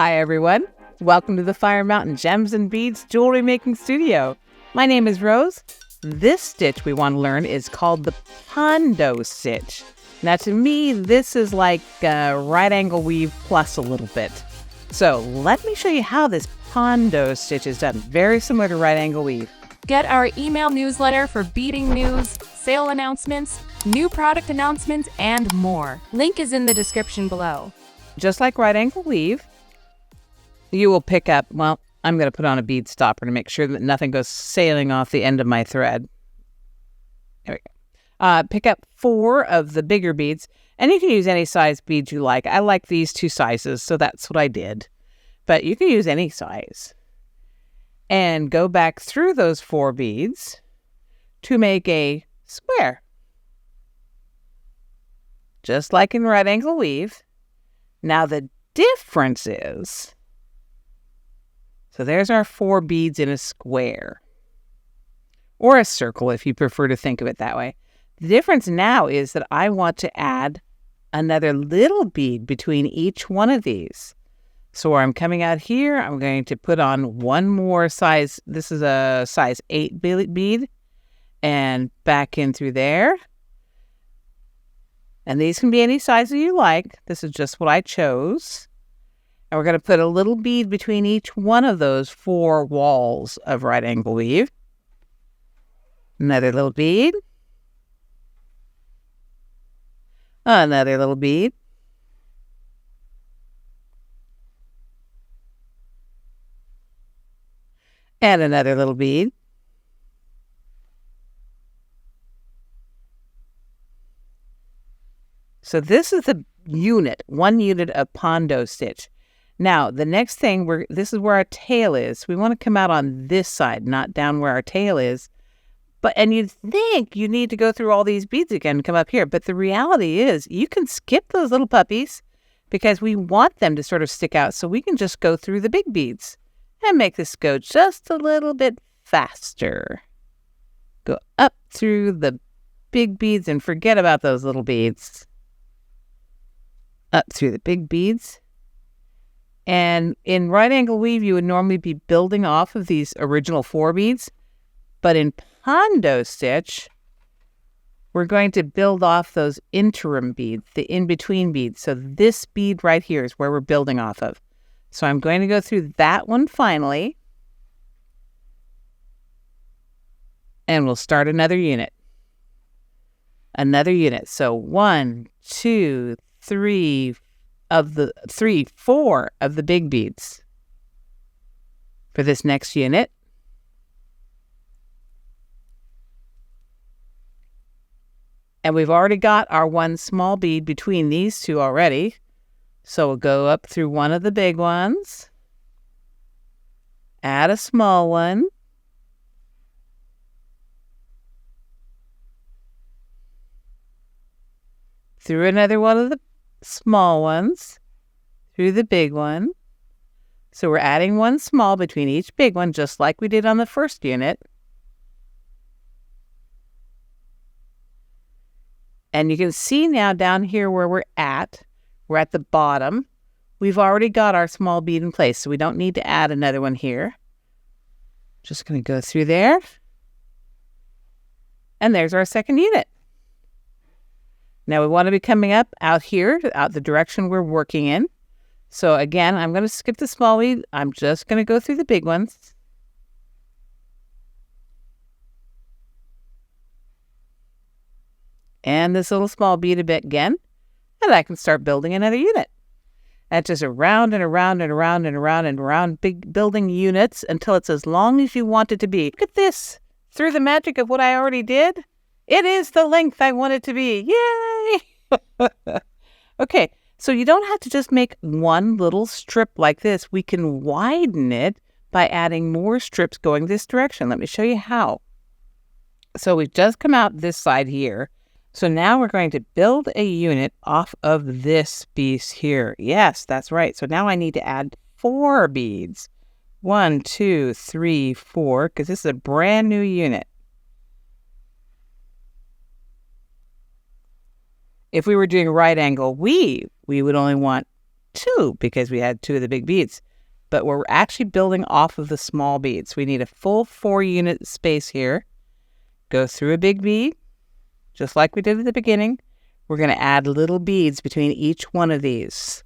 Hi everyone, welcome to the Fire Mountain Gems and Beads Jewelry Making Studio. My name is Rose. This stitch we want to learn is called the Pondo stitch. Now to me, this is like a right angle weave plus a little bit. So let me show you how this Pondo stitch is done. Very similar to right angle weave. Get our email newsletter for beading news, sale announcements, new product announcements, and more. Link is in the description below. Just like right angle weave, you will pick up, well, I'm going to put on a bead stopper to make sure that nothing goes sailing off the end of my thread. There we go. Pick up 4 of the bigger beads, and you can use any size beads you like. I like these 2 sizes, so that's what I did. But you can use any size. And go back through those 4 beads to make a square. Just like in right angle weave. Now the difference is, so there's our 4 beads in a square, or a circle if you prefer to think of it that way. The difference now is that I want to add another little bead between each one of these. So where I'm coming out here, I'm going to put on one more size. This is a size 8 bead, and back in through there. And these can be any size that you like. This is just what I chose. And we're going to put a little bead between each one of those 4 walls of right angle weave. Another little bead. Another little bead. And another little bead. So this is the unit, 1 unit of Pondo stitch. Now, the next thing, this is where our tail is. We want to come out on this side, not down where our tail is. And you'd think you need to go through all these beads again and come up here. But the reality is you can skip those little puppies because we want them to sort of stick out. So we can just go through the big beads and make this go just a little bit faster. Go up through the big beads and forget about those little beads. Up through the big beads. And in right angle weave, you would normally be building off of these original 4 beads. But in Pondo stitch, we're going to build off those interim beads, the in-between beads. So this bead right here is where we're building off of. So I'm going to go through that one finally. And we'll start another unit. Another unit. So 1, 2, 3 of the 4 of the big beads for this next unit. And we've already got our 1 small bead between these 2 already. So we'll go up through one of the big ones, add a small one, through another one of the small ones, through the big one. So we're adding 1 small between each big one, just like we did on the first unit. And you can see now down here where we're at the bottom. We've already got our small bead in place, so we don't need to add another one here. Just going to go through there. And there's our second unit. Now we want to be coming up out here, out the direction we're working in. So again, I'm going to skip the small bead. I'm just going to go through the big ones. And this little small bead a bit again. And I can start building another unit. And just around and around and around and around and around, big building units until it's as long as you want it to be. Look at this. Through the magic of what I already did, it is the length I want it to be. Yay! Okay, so you don't have to just make 1 little strip like this. We can widen it by adding more strips going this direction. Let me show you how. So we've just come out this side here. So now we're going to build a unit off of this piece here. Yes, that's right. So now I need to add 4 beads. 1, 2, 3, 4, because this is a brand new unit. If we were doing right angle weave, we would only want 2 because we had 2 of the big beads. But we're actually building off of the small beads. We need a full 4 unit space here. Go through a big bead, just like we did at the beginning. We're going to add little beads between each one of these.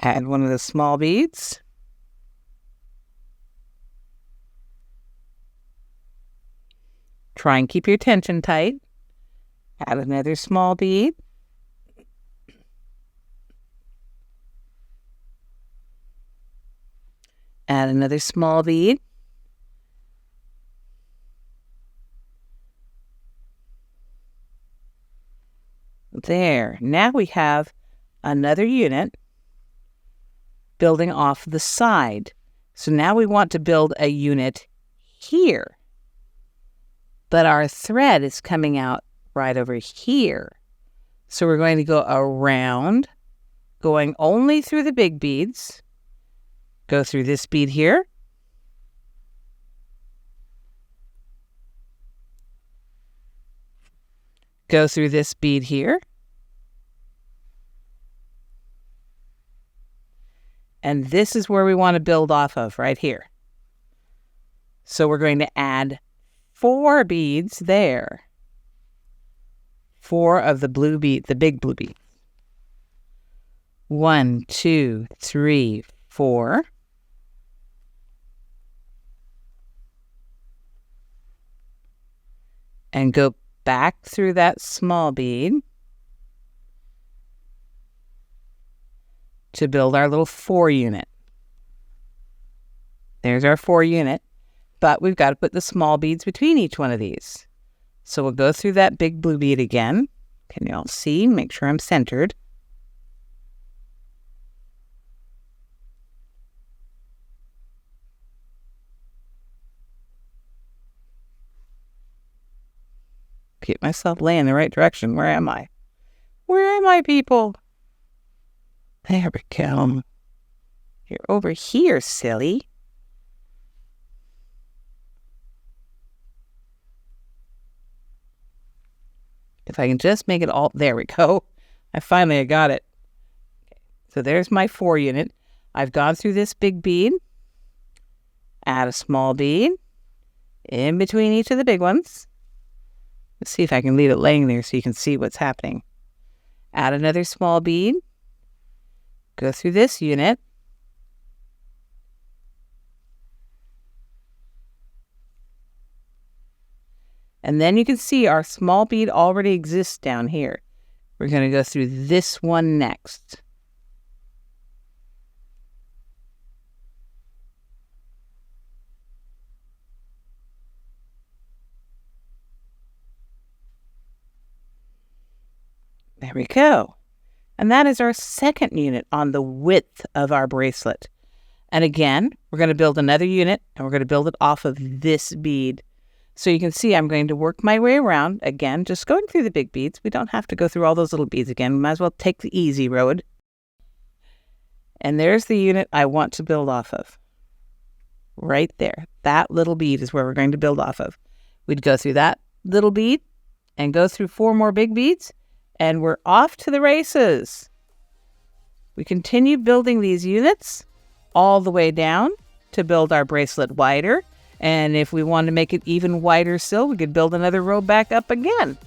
Add one of the small beads. Try and keep your tension tight. Add another small bead. Add another small bead. There. Now we have another unit building off the side. So now we want to build a unit here. But our thread is coming out right over here. So we're going to go around, going only through the big beads. Go through this bead here. Go through this bead here. And this is where we want to build off of, right here. So we're going to add 4 beads there. 4 of the blue bead, the big blue beads. 1, 2, 3, 4. And go back through that small bead to build our little 4 unit. There's our 4 unit, but we've got to put the small beads between each one of these. So we'll go through that big blue bead again. Can you all see? Make sure I'm centered. Get myself laying the right direction. Where am I? Where am I, people? There we go. You're over here, silly. If I can just make it all, there we go. I finally got it. So there's my 4 unit. I've gone through this big bead. Add a small bead in between each of the big ones. Let's see if I can leave it laying there so you can see what's happening. Add another small bead. Go through this unit. And then you can see our small bead already exists down here. We're going to go through this one next. There we go. And that is our second unit on the width of our bracelet. And again, we're going to build another unit, and we're going to build it off of this bead. So you can see I'm going to work my way around, again, just going through the big beads. We don't have to go through all those little beads again. We might as well take the easy road. And there's the unit I want to build off of. Right there. That little bead is where we're going to build off of. We'd go through that little bead and go through 4 more big beads. And we're off to the races. We continue building these units all the way down to build our bracelet wider. And if we want to make it even wider still, we could build another row back up again.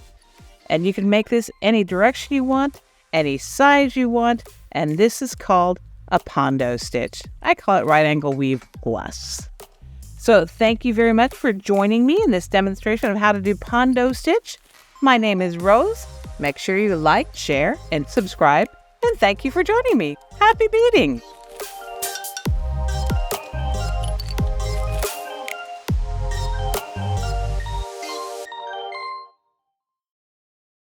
And you can make this any direction you want, any size you want. And this is called a Pondo stitch. I call it right angle weave plus. So thank you very much for joining me in this demonstration of how to do Pondo stitch. My name is Rose. Make sure you like, share, and subscribe. And thank you for joining me. Happy beading!